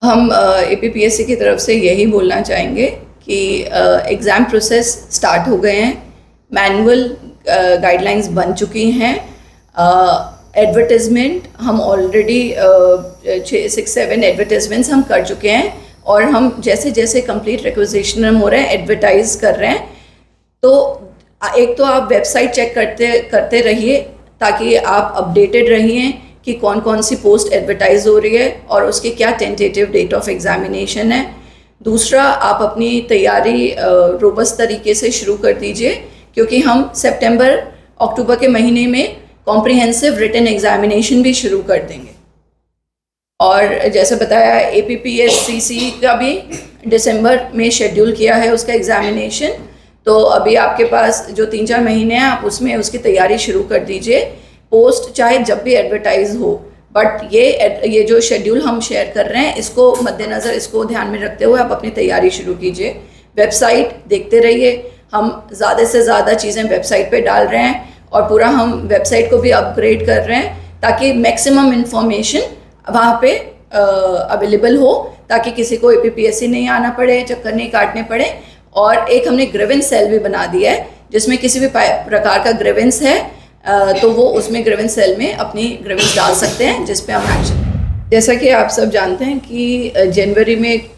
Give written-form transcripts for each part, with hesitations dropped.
हम APPSC की तरफ से यही बोलना चाहेंगे कि एग्ज़ाम प्रोसेस स्टार्ट हो गए हैं, मैनुअल गाइडलाइंस बन चुकी हैं, एडवर्टाइजमेंट हम ऑलरेडी 6-7 एडवर्टाइजमेंट्स हम कर चुके हैं और हम जैसे जैसे कंप्लीट रिक्विजिशन हो रहे हैं एडवर्टाइज कर रहे हैं। तो एक तो आप वेबसाइट चेक करते रहिए ताकि आप अपडेटेड रहिए कि कौन कौन सी पोस्ट एडवर्टाइज हो रही है और उसकी क्या टेंटेटिव डेट ऑफ एग्जामिनेशन है। दूसरा, आप अपनी तैयारी रोबस्ट तरीके से शुरू कर दीजिए क्योंकि हम सितंबर अक्टूबर के महीने में कॉम्प्रिहेंसिव रिटन एग्जामिनेशन भी शुरू कर देंगे। और जैसे बताया APPSCC का भी दिसंबर में शेड्यूल किया है उसका एग्जामिनेशन। तो अभी आपके पास जो 3-4 महीने हैं आप उसमें उसकी तैयारी शुरू कर दीजिए। पोस्ट चाहे जब भी एडवर्टाइज हो, बट ये जो शेड्यूल हम शेयर कर रहे हैं इसको मद्देनज़र, इसको ध्यान में रखते हुए आप अपनी तैयारी शुरू कीजिए। वेबसाइट देखते रहिए, हम ज़्यादा से ज़्यादा चीज़ें वेबसाइट पे डाल रहे हैं और पूरा हम वेबसाइट को भी अपग्रेड कर रहे हैं ताकि मैक्सिमम इंफॉर्मेशन वहाँ पे अवेलेबल हो, ताकि किसी को APPSC नहीं आना पड़े, चक्कर नहीं काटने पड़े। और एक हमने ग्रीवेंस सेल भी बना दिया है जिसमें किसी भी प्रकार का ग्रीवेंस है तो वो उसमें ग्रीवेंस सेल में अपनी ग्रीवेंस डाल सकते हैं जिस पे हम एक्शन। जैसा कि आप सब जानते हैं कि जनवरी में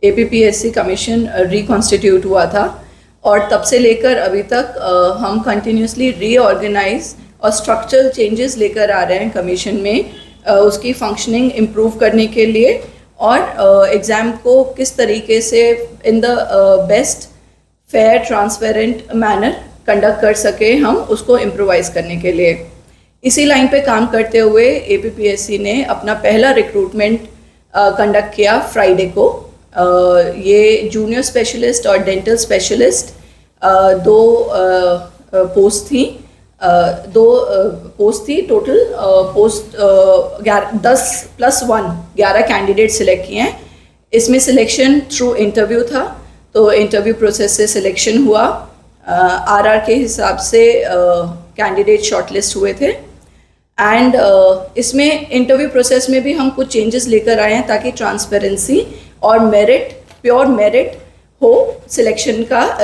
APPSC कमीशन रिकॉन्स्टिट्यूट हुआ था और तब से लेकर अभी तक हम कंटिन्यूसली रीऑर्गेनाइज और स्ट्रक्चरल चेंजेस लेकर आ रहे हैं कमीशन में, उसकी फंक्शनिंग इम्प्रूव करने के लिए और एग्ज़ाम को किस तरीके से in the best fair transparent manner conduct कर सके हम उसको इम्प्रोवाइज़ करने के लिए। इसी लाइन पे काम करते हुए APPSC ने अपना पहला रिक्रूटमेंट कंडक्ट किया फ्राइडे को। ये जूनियर स्पेशलिस्ट और डेंटल स्पेशलिस्ट दो पोस्ट थी, टोटल पोस्ट 10+1 11 कैंडिडेट सिलेक्ट किए हैं। इसमें सिलेक्शन थ्रू इंटरव्यू था, तो इंटरव्यू प्रोसेस से सिलेक्शन हुआ। RR के हिसाब से कैंडिडेट शॉर्टलिस्ट हुए थे एंड इसमें इंटरव्यू प्रोसेस में भी हम कुछ चेंजेस लेकर आए हैं ताकि ट्रांसपेरेंसी और मेरिट, प्योर मेरिट हो सिलेक्शन का,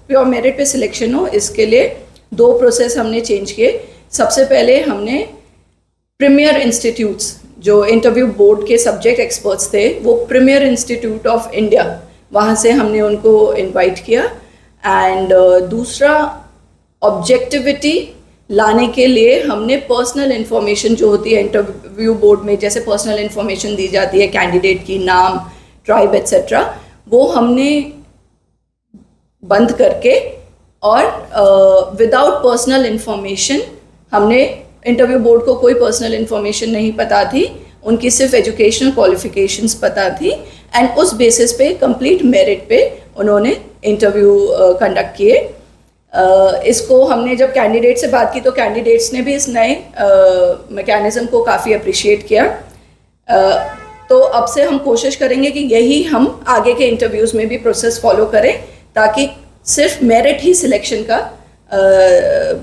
प्योर मेरिट पे सिलेक्शन हो। इसके लिए 2 प्रोसेस हमने चेंज किए। सबसे पहले हमने प्रीमियर इंस्टीट्यूट्स, जो इंटरव्यू बोर्ड के सब्जेक्ट एक्सपर्ट्स थे, वो प्रीमियर इंस्टीट्यूट ऑफ इंडिया, वहाँ से हमने उनको इनवाइट किया। एंड दूसरा, ऑब्जेक्टिविटी लाने के लिए हमने पर्सनल इन्फॉर्मेशन जो होती है इंटरव्यू बोर्ड में, जैसे पर्सनल इन्फॉर्मेशन दी जाती है कैंडिडेट की, नाम, ट्राइब एट्सेट्रा, वो हमने बंद करके और विदाउट पर्सनल इन्फॉर्मेशन, हमने इंटरव्यू बोर्ड को कोई पर्सनल इन्फॉर्मेशन नहीं पता थी, उनकी सिर्फ एजुकेशनल क्वालिफिकेशंस पता थी एंड उस बेसिस पे कंप्लीट मेरिट पे उन्होंने इंटरव्यू कंडक्ट किए। इसको हमने जब कैंडिडेट से बात की तो कैंडिडेट्स ने भी इस नए मैकेनिज़्म को काफ़ी अप्रिशिएट किया। तो अब से हम कोशिश करेंगे कि यही हम आगे के इंटरव्यूज़ में भी प्रोसेस फॉलो करें ताकि सिर्फ मेरिट ही सिलेक्शन का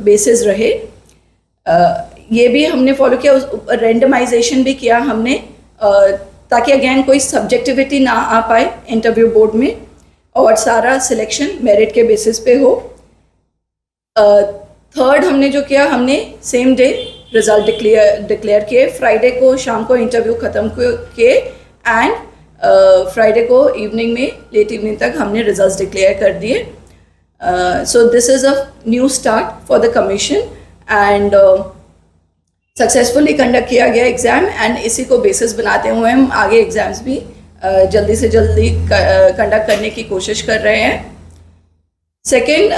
बेसिस रहे। ये भी हमने फॉलो किया, रेंडमाइजेशन भी किया हमने ताकि अगेन कोई सब्जेक्टिविटी ना आ पाए इंटरव्यू बोर्ड में और सारा सिलेक्शन मेरिट के बेसिस पे हो। थर्ड हमने जो किया, हमने सेम डे रिज़ल्ट डिक्लेयर किए। फ्राइडे को शाम को इंटरव्यू ख़त्म किए एंड फ्राइडे को इवनिंग में, लेट इवनिंग तक हमने रिजल्ट्स डिक्लेयर कर दिए। So this is a new start for the commission and successfully conduct किया गया एग्ज़ाम एंड इसी को बेसिस बनाते हुए हम आगे एग्ज़ाम्स भी जल्दी से जल्दी कंडक्ट करने की कोशिश कर रहे हैं। सेकेंड,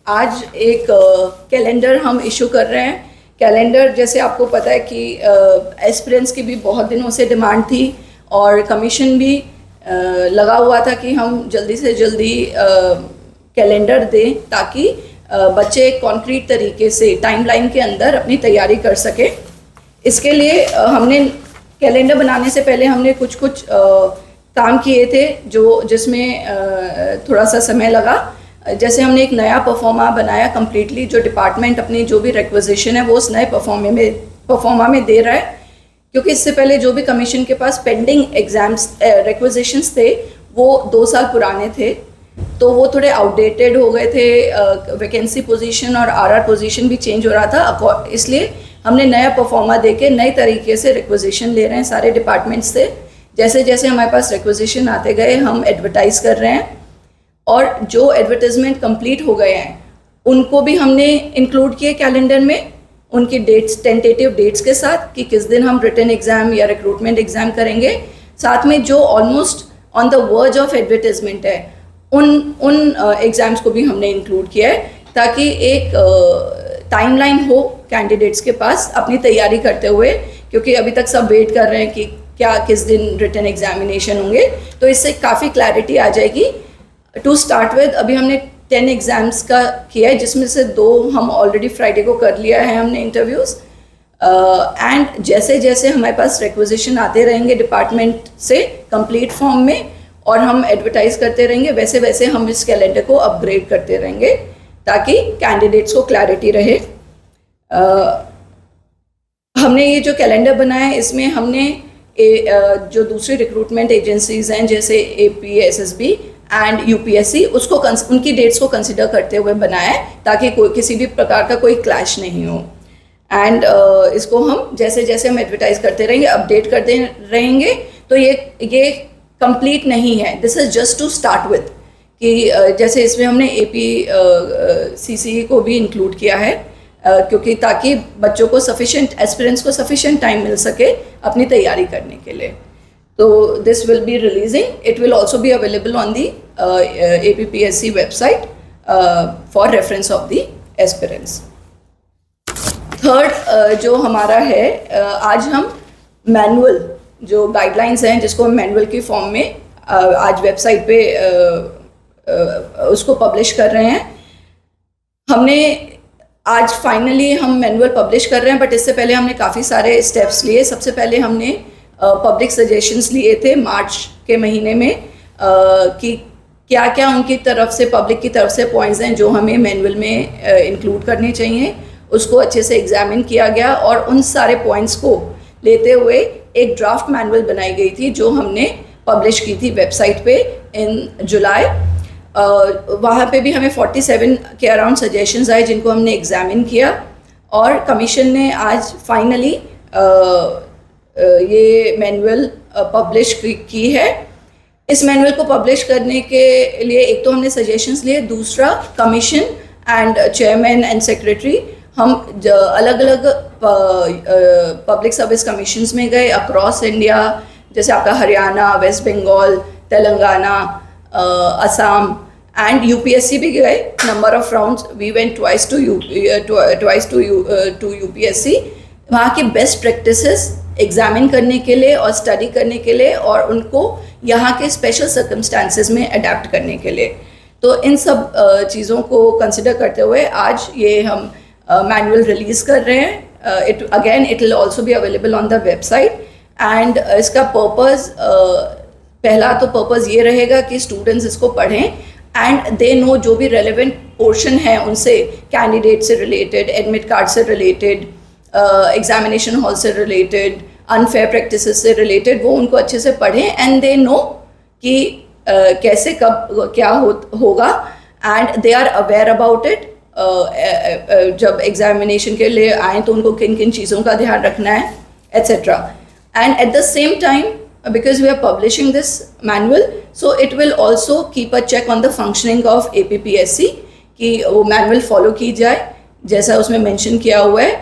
आज एक कैलेंडर हम इशू कर रहे हैं। कैलेंडर, जैसे आपको पता है कि एस्पिरेंट्स की भी बहुत दिनों से डिमांड थी और कमीशन भी लगा हुआ था कि हम जल्दी से जल्दी कैलेंडर दें ताकि बच्चे कॉन्क्रीट तरीके से टाइमलाइन के अंदर अपनी तैयारी कर सकें। इसके लिए हमने कैलेंडर बनाने से पहले हमने कुछ काम किए थे जिसमें थोड़ा सा समय लगा। जैसे हमने एक नया परफॉर्मा बनाया कम्प्लीटली, जो डिपार्टमेंट अपनी जो भी रिक्वेजिशन है वो उस नए परफॉर्मा में दे रहा है क्योंकि इससे पहले जो भी कमीशन के पास पेंडिंग एग्जाम्स रिक्विजिशंस थे वो 2 साल पुराने थे, तो वो थोड़े आउटडेटेड हो गए थे। वैकेंसी पोजीशन और आरआर पोजीशन भी चेंज हो रहा था, इसलिए हमने नया परफॉर्मा देके नए तरीके से रिक्विजिशन ले रहे हैं सारे डिपार्टमेंट्स से। जैसे जैसे हमारे पास रिक्विजिशन आते गए हम एडवर्टाइज़ कर रहे हैं, और जो एडवर्टाइजमेंट कंप्लीट हो गए हैं उनको भी हमने इंक्लूड किए कैलेंडर में, उनकी डेट्स, टेंटेटिव डेट्स के साथ कि किस दिन हम रिटन एग्ज़ाम या रिक्रूटमेंट एग्ज़ाम करेंगे। साथ में जो almost on the verge of advertisement है उन एग्ज़ाम्स को भी हमने इंक्लूड किया है, ताकि एक टाइमलाइन हो कैंडिडेट्स के पास अपनी तैयारी करते हुए, क्योंकि अभी तक सब वेट कर रहे हैं कि क्या किस दिन रिटन एग्जामिनेशन होंगे, तो इससे काफ़ी क्लैरिटी आ जाएगी। टू स्टार्ट विद अभी हमने 10 एग्ज़ाम्स का किया है, जिसमें से 2 हम ऑलरेडी फ्राइडे को कर लिया है हमने इंटरव्यूज़। एंड जैसे जैसे हमारे पास रिक्विजिशन आते रहेंगे डिपार्टमेंट से कंप्लीट फॉर्म में और हम एडवर्टाइज़ करते रहेंगे, वैसे वैसे हम इस कैलेंडर को अपग्रेड करते रहेंगे ताकि कैंडिडेट्स को क्लैरिटी रहे। हमने ये जो कैलेंडर बनाया है इसमें हमने जो दूसरी रिक्रूटमेंट एजेंसीज़ हैं जैसे APSSB एंड UPSC उसको उनकी डेट्स को कंसिडर करते हुए बनाया है, ताकि किसी भी प्रकार का कोई क्लैश नहीं हो। एंड इसको हम जैसे जैसे हम एडवर्टाइज़ करते रहेंगे, अपडेट करते रहेंगे, तो ये कंप्लीट नहीं है, this is just to start with. कि जैसे इसमें हमने APCCE को भी इंक्लूड किया है, क्योंकि ताकि बच्चों को सफिशेंट, एस्पिरेंट्स को सफिशेंट टाइम मिल सके अपनी तैयारी करने के लिए। तो this will be releasing, it will also be available on the APPSC website for reference of the aspirants. Third जो हमारा है, आज हम मैनुअल जो गाइडलाइंस हैं जिसको हम मैनुअल की फॉर्म में आज वेबसाइट पे उसको पब्लिश कर रहे हैं। हमने आज फाइनली हम मैनुअल पब्लिश कर रहे हैं, बट इससे पहले हमने काफ़ी सारे स्टेप्स लिए। सबसे पहले हमने पब्लिक सजेशंस लिए थे मार्च के महीने में कि क्या क्या उनकी तरफ से, पब्लिक की तरफ से पॉइंट्स हैं जो हमें मैनुअल में इंक्लूड करने चाहिए। उसको अच्छे से एग्जामिन किया गया और उन सारे पॉइंट्स को लेते हुए एक ड्राफ्ट मैनुअल बनाई गई थी जो हमने पब्लिश की थी वेबसाइट पे इन जुलाई। वहाँ पे भी हमें 47 के अराउंड सजेशंस आए जिनको हमने एग्जामिन किया, और कमीशन ने आज फाइनली ये मैनुअल पब्लिश की है। इस मैनुअल को पब्लिश करने के लिए एक तो हमने सजेशंस लिए, दूसरा commission and chairman and secretary हम अलग अलग पब्लिक सर्विस कमीशंस में गए अक्रॉस इंडिया, जैसे आपका Haryana, West Bengal, Telangana, Assam and UPSC भी गए। Number of rounds we went twice to UPSC, वहाँ की बेस्ट प्रैक्टिसेस एग्जामिन करने के लिए और स्टडी करने के लिए और उनको यहाँ के स्पेशल सर्कमस्टांसेस में अडेप्ट करने के लिए। तो इन सब चीज़ों को कंसिडर करते हुए आज ये हम मैनुअल रिलीज़ कर रहे हैं। It will also be available on the website. And इसका पर्पज़, पहला तो पर्पज़ ये रहेगा कि स्टूडेंट्स इसको पढ़ें एंड दे नो जो भी रेलेवेंट पोर्शन है उनसे, कैंडिडेट से रिलेटेड, एडमिट कार्ड से रिलेटेड, एग्जामिनेशन हॉल से रिलेटेड, अनफेयर प्रैक्टिसेस से रिलेटेड, वो उनको अच्छे से पढ़ें एंड दे नो कि कैसे कब क्या होगा and they are aware about it. जब एग्जामिनेशन के लिए आएँ तो उनको किन किन चीज़ों का ध्यान रखना है, etcetera. And at the same time, because we are publishing this manual, so it will also keep a check on the functioning of APPSC कि वो manual follow की जाए जैसा उसमें mention किया हुआ है,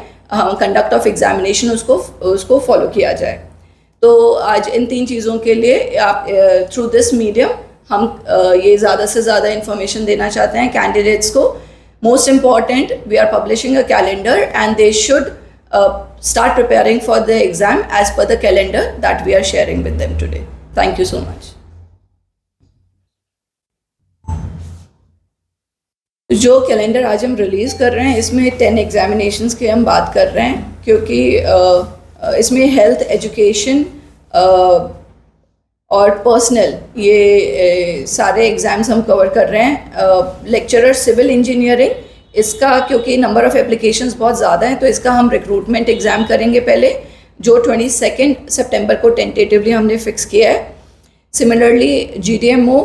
conduct of examination उसको follow किया जाए। तो आज इन 3 चीज़ों के लिए आप through this medium हम ये ज़्यादा से ज़्यादा information देना चाहते हैं candidates को। Most important, we are publishing a calendar and they should start preparing for the exam as per the calendar that we are sharing with them today. Thank you so much. जो calendar आज हम release कर रहे हैं इसमें 10 examinations की हम बात कर रहे हैं, क्योंकि इसमें हेल्थ, एजुकेशन और पर्सनल ये सारे एग्ज़ाम्स हम कवर कर रहे हैं। लेक्चरर सिविल इंजीनियरिंग, इसका क्योंकि नंबर ऑफ़ एप्लीकेशंस बहुत ज़्यादा हैं तो इसका हम रिक्रूटमेंट एग्ज़ाम करेंगे पहले, जो 22 सितंबर को टेंटेटिवली हमने फिक्स किया है। सिमिलरली GDMO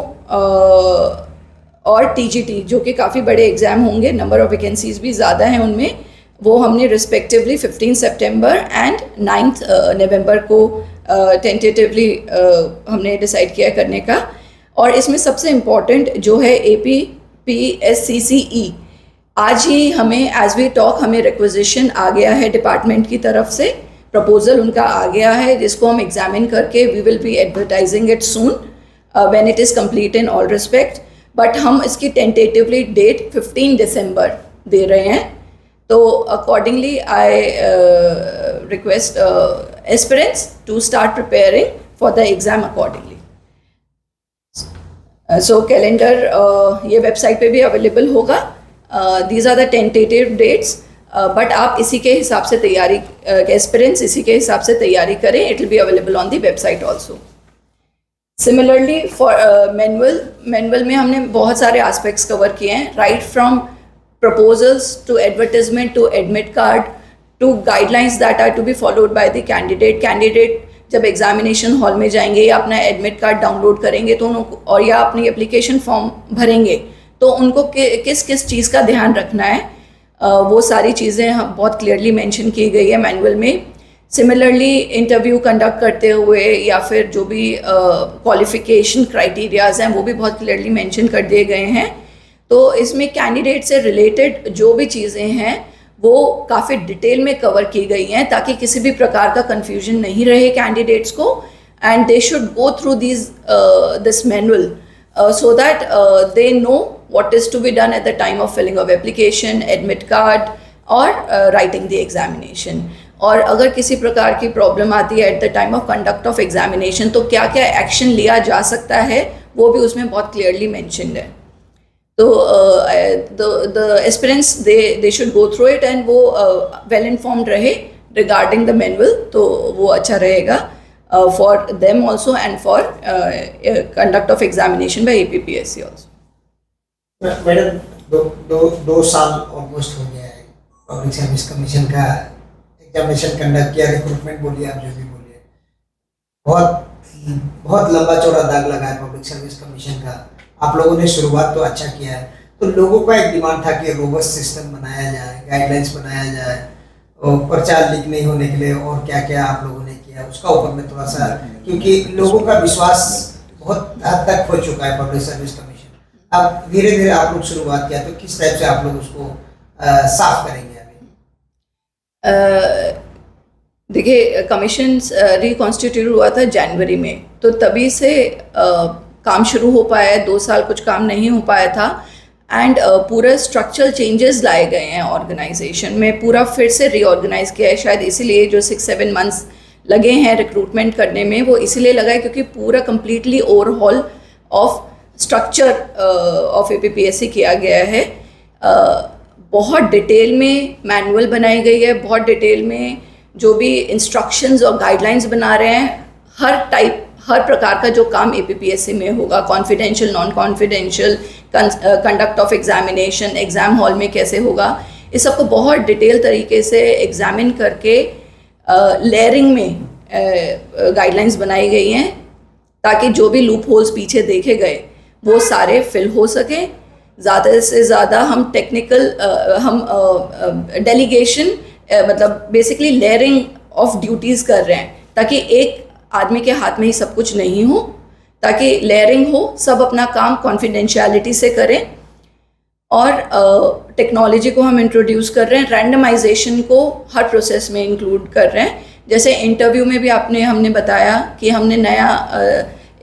और TGT जो कि काफ़ी बड़े एग्ज़ाम होंगे, नंबर ऑफ वैकेंसीज भी ज़्यादा हैं उनमें, वो हमने रिस्पेक्टिवली 15 सितंबर एंड 9 नवंबर को टेंटेटिवली हमने डिसाइड किया करने का। और इसमें सबसे इम्पॉर्टेंट जो है APPSCCE, आज ही हमें एज वी टॉक हमें रिक्वेजिशन आ गया है डिपार्टमेंट की तरफ से, प्रपोजल उनका आ गया है जिसको हम एग्जामिन करके we will be advertising it soon when it is complete in all respect. But हम इसकी टेंटेटिवली डेट 15 दिसंबर दे रहे हैं। तो accordingly I request aspirants to start preparing for the exam accordingly. So calendar ये वेबसाइट पे भी available होगा। These are the tentative dates, but आप इसी के हिसाब से तैयारी, एस्पिरेंट्स इसी के हिसाब से तैयारी करें। It will be available on the website also. Similarly for manual में हमने बहुत सारे एस्पेक्ट्स कवर किए हैं, right from proposals to advertisement to admit card to guidelines that are to be followed by the candidate जब examination hall में जाएंगे या अपना एडमिट कार्ड डाउनलोड करेंगे तो उनको, और या अपनी एप्लीकेशन फॉर्म भरेंगे तो उनको किस किस चीज़ का ध्यान रखना है, वो सारी चीज़ें हम बहुत क्लियरली मेंशन की गई है मैनुअल में। सिमिलरली इंटरव्यू कंडक्ट करते हुए या फिर जो भी क्वालिफिकेशन क्राइटेरियाज हैं वो भी बहुत क्लियरली मेंशन कर दिए गए हैं। तो इसमें कैंडिडेट से रिलेटेड जो भी चीज़ें हैं वो काफ़ी डिटेल में कवर की गई हैं ताकि किसी भी प्रकार का कन्फ्यूजन नहीं रहे कैंडिडेट्स को, and they should go through this manual so that they know what is to be done at the time of filling of application, admit card और writing the examination। और अगर किसी प्रकार की प्रॉब्लम आती है at the time of conduct of examination तो क्या क्या एक्शन लिया जा सकता है वो भी उसमें बहुत क्लियरली मैंशनड है। तो the aspirants they should go through it and वो well informed रहे regarding the manual, तो वो अच्छा रहेगा for them also and for conduct of examination by APPSC also. Madam दो साल ऑलमोस्ट हो गया है पब्लिक सर्विस कमीशन का एग्जामिनेशन कंडक्ट किया, रिक्रूटमेंट बोलिए आप जो भी बोलिए, बहुत लंबा चौड़ा दाग लगा है पब्लिक सर्विस कमीशन का। आप लोगों ने शुरुआत तो अच्छा किया है, तो लोगों का एक डिमांड था कि रोबस्ट सिस्टम बनाया जाए, गाइडलाइंस बनाया जाए, और प्रचार लीक नहीं होने के लिए और क्या क्या आप लोगों ने किया उसका ऊपर में थोड़ा सा, क्योंकि लोगों का विश्वास बहुत हद तक खो चुका है पब्लिक सर्विस कमीशन। अब धीरे धीरे आप लोग शुरुआत किया, तो किस टाइप से आप लोग उसको साफ करेंगे अभी? देखिए कमीशन रिकॉन्स्टिट्यूट हुआ था जनवरी में, तो तभी से काम शुरू हो पाया है। 2 साल कुछ काम नहीं हो पाया था, एंड पूरा स्ट्रक्चरल चेंजेस लाए गए हैं ऑर्गेनाइजेशन में, पूरा फिर से रीऑर्गेनाइज किया है। शायद इसीलिए जो 6-7 मंथ्स लगे हैं रिक्रूटमेंट करने में वो इसीलिए लगा है क्योंकि पूरा completely overhaul of structure of APPSC किया गया है। बहुत डिटेल में मैनुअल बनाई गई है, बहुत डिटेल में जो भी इंस्ट्रक्शंस और गाइडलाइंस बना रहे हैं, हर प्रकार का जो काम APPSC में होगा, confidential, non confidential, conduct of examination, exam hall में कैसे होगा, इस सबको बहुत डिटेल तरीके से एग्जामिन करके लेयरिंग में गाइडलाइंस बनाई गई हैं ताकि जो भी लूप होल्स पीछे देखे गए वो सारे फिल हो सकें। ज़्यादा से ज़्यादा हम टेक्निकल डेलीगेशन मतलब बेसिकली लेयरिंग ऑफ ड्यूटीज़ कर रहे हैं ताकि एक आदमी के हाथ में ही सब कुछ नहीं हो, ताकि लेयरिंग हो, सब अपना काम कॉन्फिडेंशियलिटी से करें। और टेक्नोलॉजी को हम इंट्रोड्यूस कर रहे हैं, रैंडमाइजेशन को हर प्रोसेस में इंक्लूड कर रहे हैं। जैसे इंटरव्यू में भी हमने बताया कि हमने नया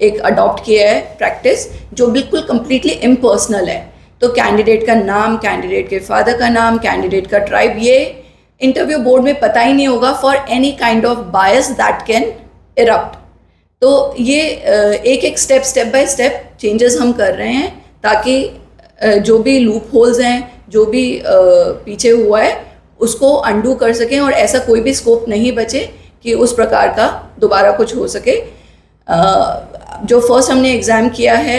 एक अडॉप्ट किया है प्रैक्टिस जो बिल्कुल कम्प्लीटली इम्पर्सनल है। तो कैंडिडेट का नाम, कैंडिडेट के फादर का नाम, कैंडिडेट का ट्राइब, ये इंटरव्यू बोर्ड में पता ही नहीं होगा for any kind of bias that can erupt. तो ये एक स्टेप बाय स्टेप चेंजेस हम कर रहे हैं ताकि जो भी लूप होल्स हैं, जो भी पीछे हुआ है उसको अंडू कर सकें और ऐसा कोई भी स्कोप नहीं बचे कि उस प्रकार का दोबारा कुछ हो सके। जो फर्स्ट हमने एग्ज़ाम किया है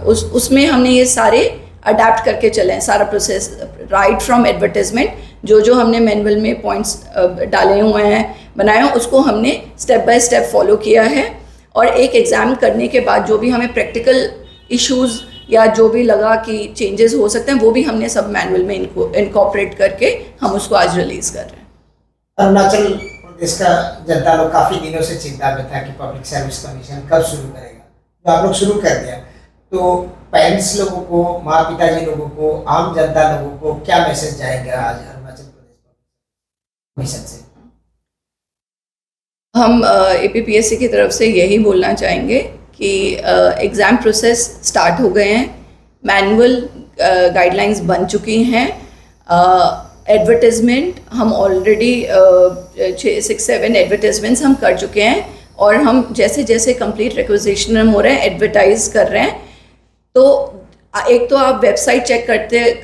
उसमें हमने ये सारे अडेप्ट करके चले हैं, सारा प्रोसेस राइट फ्रॉम एडवर्टाइजमेंट, जो हमने मैनुअल में पॉइंट्स डाले हुए हैं बनाया उसको हमने स्टेप बाय स्टेप फॉलो किया है। और एक एग्ज़ाम करने के बाद जो भी हमें प्रैक्टिकल इश्यूज़ या जो भी लगा कि चेंजेस हो सकते हैं वो भी हमने सब मैनुअल में इनको इनकॉर्पोरेट करके हम उसको आज रिलीज़ कर रहे हैं। अरुणाचल प्रदेश का जनता लोग काफ़ी दिनों से चिंता में था कि पब्लिक सर्विस कमीशन कब शुरू करेगा, तो आप लोग शुरू कर दिया, तो पेरेंट्स लोगों को, माँ पिताजी लोगों को, आम जनता लोगों को क्या मैसेज जाएगा आज अरुणाचल प्रदेश कमीशन से? हम APPSC की तरफ से यही बोलना चाहेंगे कि एग्ज़ाम प्रोसेस स्टार्ट हो गए हैं, मैनुअल गाइडलाइंस बन चुकी हैं, एडवर्टाइजमेंट हम ऑलरेडी 6-7 एडवर्टाइजमेंट्स हम कर चुके हैं और हम जैसे जैसे कंप्लीट रिक्विजिशन हो रहे हैं एडवर्टाइज कर रहे हैं। तो एक तो आप वेबसाइट चेक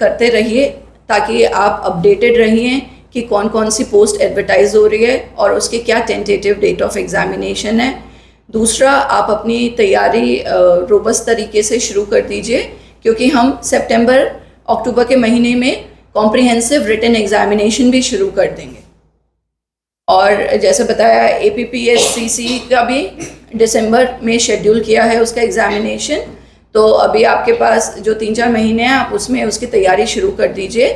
करते रहिए ताकि आप अपडेटेड रहिए कि कौन कौन सी पोस्ट एडवर्टाइज हो रही है और उसके क्या टेंटेटिव डेट ऑफ एग्जामिनेशन है। दूसरा, आप अपनी तैयारी रोबस्ट तरीके से शुरू कर दीजिए क्योंकि हम सितंबर अक्टूबर के महीने में कॉम्प्रिहेंसिव रिटन एग्जामिनेशन भी शुरू कर देंगे। और जैसे बताया APPSCC का भी दिसंबर में शेड्यूल किया है उसका एग्जामिनेशन, तो अभी आपके पास जो 3-4 महीने हैं आप उसमें उसकी तैयारी शुरू कर दीजिए।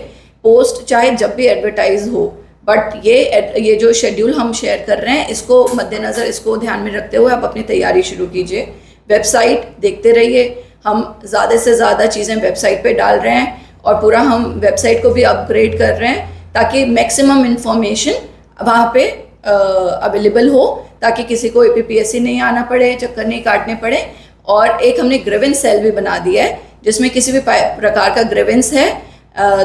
पोस्ट चाहे जब भी एडवर्टाइज हो, बट ये जो शेड्यूल हम शेयर कर रहे हैं इसको मद्देनज़र, इसको ध्यान में रखते हुए आप अपनी तैयारी शुरू कीजिए। वेबसाइट देखते रहिए, हम ज़्यादा से ज़्यादा चीज़ें वेबसाइट पे डाल रहे हैं और पूरा हम वेबसाइट को भी अपग्रेड कर रहे हैं ताकि मैक्सिमम इन्फॉर्मेशन वहाँ पे अवेलेबल हो, ताकि किसी को APPSC नहीं आना पड़े, चक्कर नहीं काटने पड़े। और एक हमने ग्रीवेंस सेल भी बना दिया है जिसमें किसी भी प्रकार का ग्रीवेंस है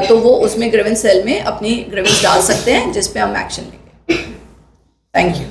तो वो उसमें ग्रीवेंस सेल में अपनी ग्रीवेंस डाल सकते हैं जिस पे हम एक्शन लेंगे। Thank you.